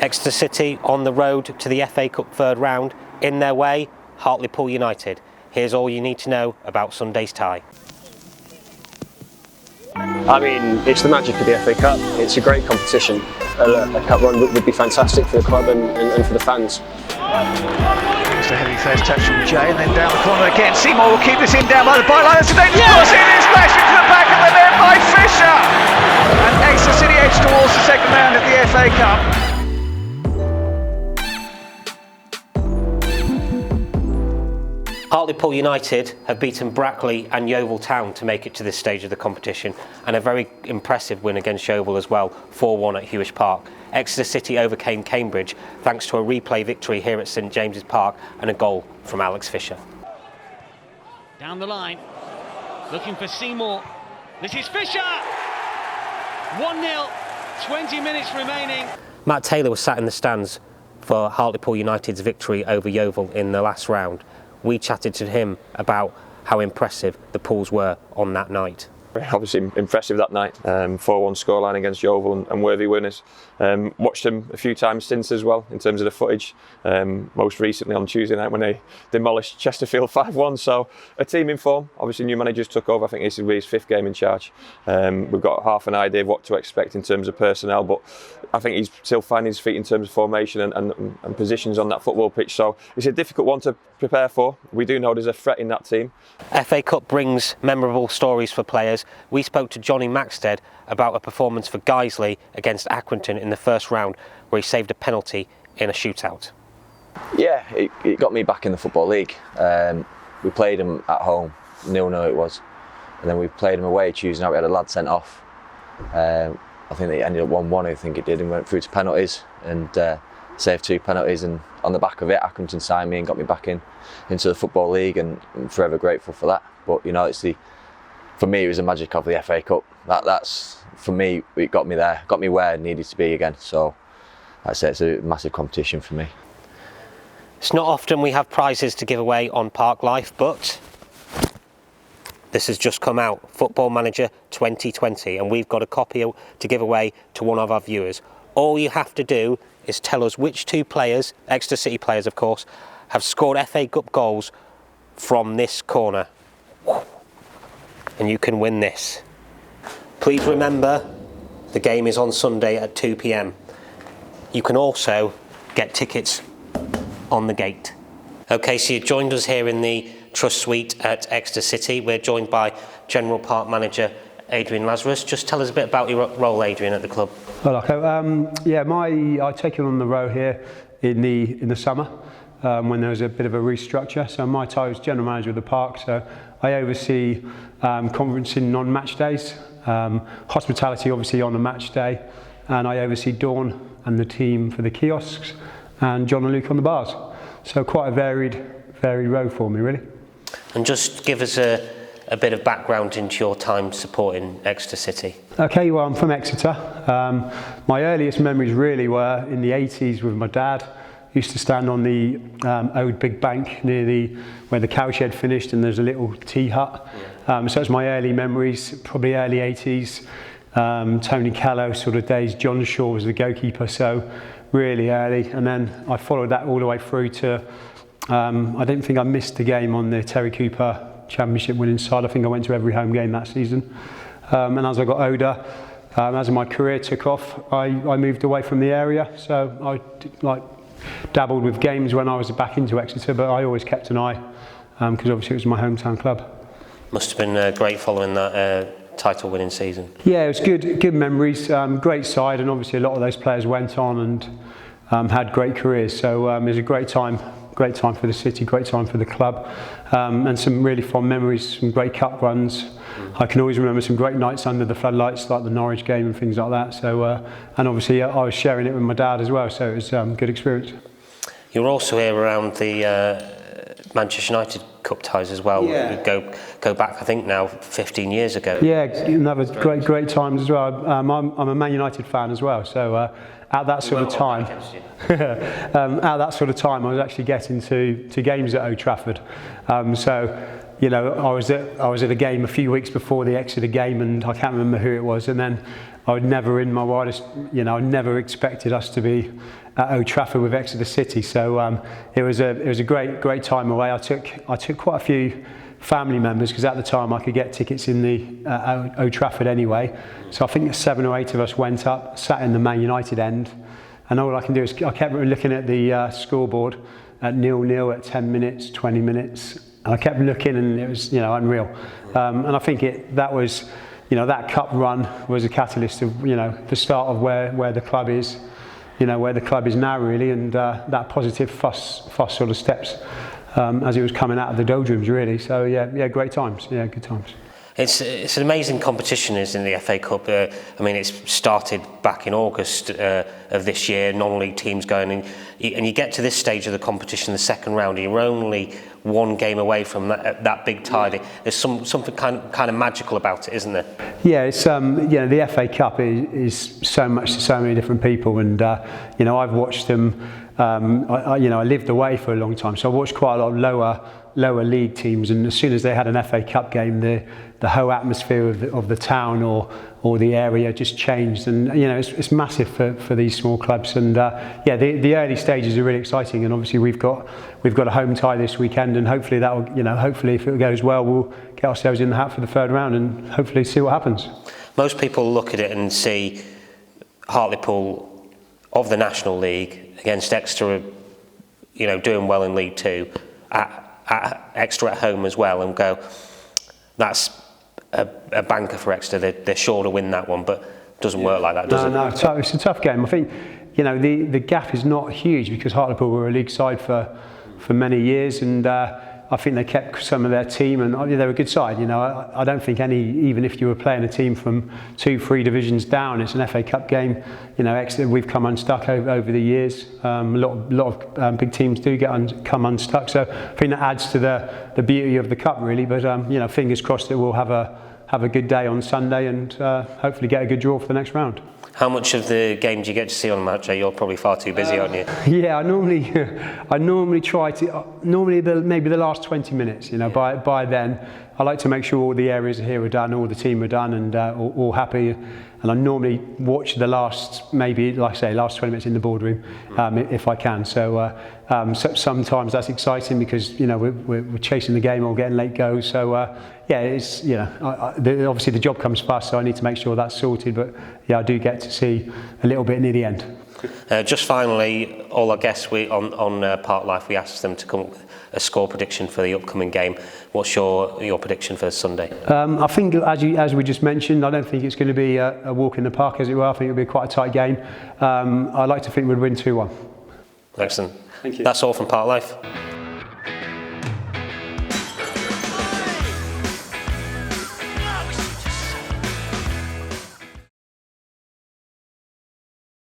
Exeter City on the road to the FA Cup third round. In their way, Hartlepool United. Here's all you need to know about Sunday's tie. I mean, it's the magic of the FA Cup. It's a great competition. A cup run would be fantastic for the club and for the fans. It's a heavy first touch from Jay, and then down the corner again. Seymour will keep this in down by the byline. It's a dangerous cross. It is flashed into the back of the net by Fisher. And Exeter City edge towards the second round of the FA Cup. Hartlepool United have beaten Brackley and Yeovil Town to make it to this stage of the competition, and a very impressive win against Yeovil as well, 4-1 at Hewish Park. Exeter City overcame Cambridge thanks to a replay victory here at St James's Park and a goal from Alex Fisher. Down the line, looking for Seymour. This is Fisher! 1-0, 20 minutes remaining. Matt Taylor was sat in the stands for Hartlepool United's victory over Yeovil in the last round. We chatted to him about how impressive the Pools were on that night. Obviously impressive that night, 4-1 scoreline against Yeovil and worthy winners. Watched them a few times since as well in terms of the footage, most recently on Tuesday night when they demolished Chesterfield 5-1, so a team in form. Obviously new managers took over, I think this will be his 5th game in charge. We've got half an idea of what to expect in terms of personnel, but I think he's still finding his feet in terms of formation and positions on that football pitch, so it's a difficult one to prepare for. We do know there's a threat in that team. FA Cup brings memorable stories for players. We spoke to Johnny Maxted about a performance for Guiseley against Accrington in the first round where he saved a penalty in a shootout. Yeah, it got me back in the Football League. We played them at home, 0-0 it was, and then we played them away Tuesday night. We had a lad sent off. I think they ended up 1-1, I think it did, and went through to penalties and saved 2 penalties, and on the back of it Accrington signed me and got me back into the Football League, and I'm forever grateful for that. But you know, for me it was the magic of the FA Cup. That's for me, it got me there, got me where I needed to be again. So I'd say it's a massive competition for me. It's not often we have prizes to give away on Park Life, but this has just come out, Football Manager 2020, and we've got a copy to give away to one of our viewers. All you have to do is tell us which 2 players, Exeter City players of course, have scored FA Cup goals from this corner. And you can win this. Please remember, the game is on Sunday at 2 p.m. You can also get tickets on the gate. Okay, so you joined us here in the Trust Suite at Exeter City. We're joined by General Park Manager Adrian Lazarus. Just tell us a bit about your role, Adrian, at the club. Well, I take it on the row here in the summer when there was a bit of a restructure. So my title is General Manager of the Park. So I oversee conferencing on match days, hospitality obviously on a match day, and I oversee Dawn and the team for the kiosks, and John and Luke on the bars. So quite a varied role for me, really. And just give us a bit of background into your time supporting Exeter City. Okay, well, I'm from Exeter. My earliest memories really were in the 80s with my dad. Used to stand on the old big bank near where the cowshed finished, and there's a little tea hut. So it's my early memories, probably early 80s. Tony Callow sort of days. John Shaw was the goalkeeper, so really early. And then I followed that all the way through to, I don't think I missed a game on the Terry Cooper Championship winning side. I think I went to every home game that season. And as I got older, as my career took off, I moved away from the area. So I dabbled with games when I was back into Exeter, but I always kept an eye because obviously it was my hometown club. Must have been great following that title winning season. Yeah, it was good memories, great side, and obviously a lot of those players went on and had great careers. So it was a great time for the city, great time for the club, and some really fond memories, some great cup runs. I can always remember some great nights under the floodlights, like the Norwich game and things like that. So, and obviously I was sharing it with my dad as well, so it was a good experience. You were also here around the Manchester United Cup ties as well. Yeah. Go back, I think now 15 years ago. Yeah, another great times as well. I'm a Man United fan as well, so at that sort of time, I was actually getting to games at Old Trafford. So you know, I was at a game a few weeks before the Exeter game, and I can't remember who it was, and then I would never in my wildest, you know, I never expected us to be at Old Trafford with Exeter City. So it was a great time away. I took quite a few family members, because at the time I could get tickets in the Old Trafford anyway. So I think 7 or 8 of us went up, sat in the Man United end, and all I can do is I kept looking at the scoreboard at 0-0 at 10 minutes, 20 minutes, and I kept looking, and it was, you know, unreal. And I think that was, you know, that cup run was a catalyst of, you know, the start of where the club is, you know, where the club is now really, and that positive fuss sort of steps as it was coming out of the doldrums really. So yeah, great times, yeah, good times. It's an amazing competition, isn't it, the FA Cup? I mean, it's started back in August of this year, non-league teams going, and you get to this stage of the competition, the second round, and you're only one game away from that big tie. There's something kind of magical about it, isn't there? Yeah, it's you know, the FA Cup is so much to so many different people, and you know, I've watched them. You know, I lived away for a long time, so I watched quite a lot of lower league teams, and as soon as they had an FA Cup game, the whole atmosphere of the town or the area just changed, and you know, it's massive for these small clubs. And yeah, the early stages are really exciting, and obviously we've got a home tie this weekend, and hopefully that will, you know, hopefully if it goes well, we'll get ourselves in the hat for the third round and hopefully see what happens. Most people look at it and see Hartlepool of the National League against Exeter, you know, doing well in League Two, at Exeter at home as well, and go, that's a banker for Exeter. They're sure to win that one, but it doesn't work like that, does it? No, it's a tough game. I think, you know, the gap is not huge, because Hartlepool were a league side for many years, and I think they kept some of their team, and they're a good side. You know, I don't think even if you were playing a team from 2-3 divisions down, it's an FA Cup game. You know, Exeter, we've come unstuck over the years. A lot of big teams do come unstuck, so I think that adds to the beauty of the cup, really. But you know, fingers crossed that we'll have a good day on Sunday, and hopefully get a good draw for the next round. How much of the game do you get to see on a match day? You're probably far too busy, aren't you? Yeah, I normally try to, maybe the last 20 minutes, you know, by then, I like to make sure all the areas here are done, all the team are done, and all happy. And I normally watch the last, maybe, like I say, last 20 minutes in the boardroom, if I can. So sometimes that's exciting, because, you know, we're chasing the game or getting late goals. So yeah, it's, you know, obviously the job comes first, so I need to make sure that's sorted. But yeah, I do get to see a little bit near the end. Just finally, all our guests on Park Life, we asked them to come up with a score prediction for the upcoming game. What's your prediction for Sunday? I think, as we just mentioned, I don't think it's going to be a walk in the park, as it were. I think it'll be quite a tight game. I like to think we'd win 2-1. Excellent. Thank you. That's all from Park Life.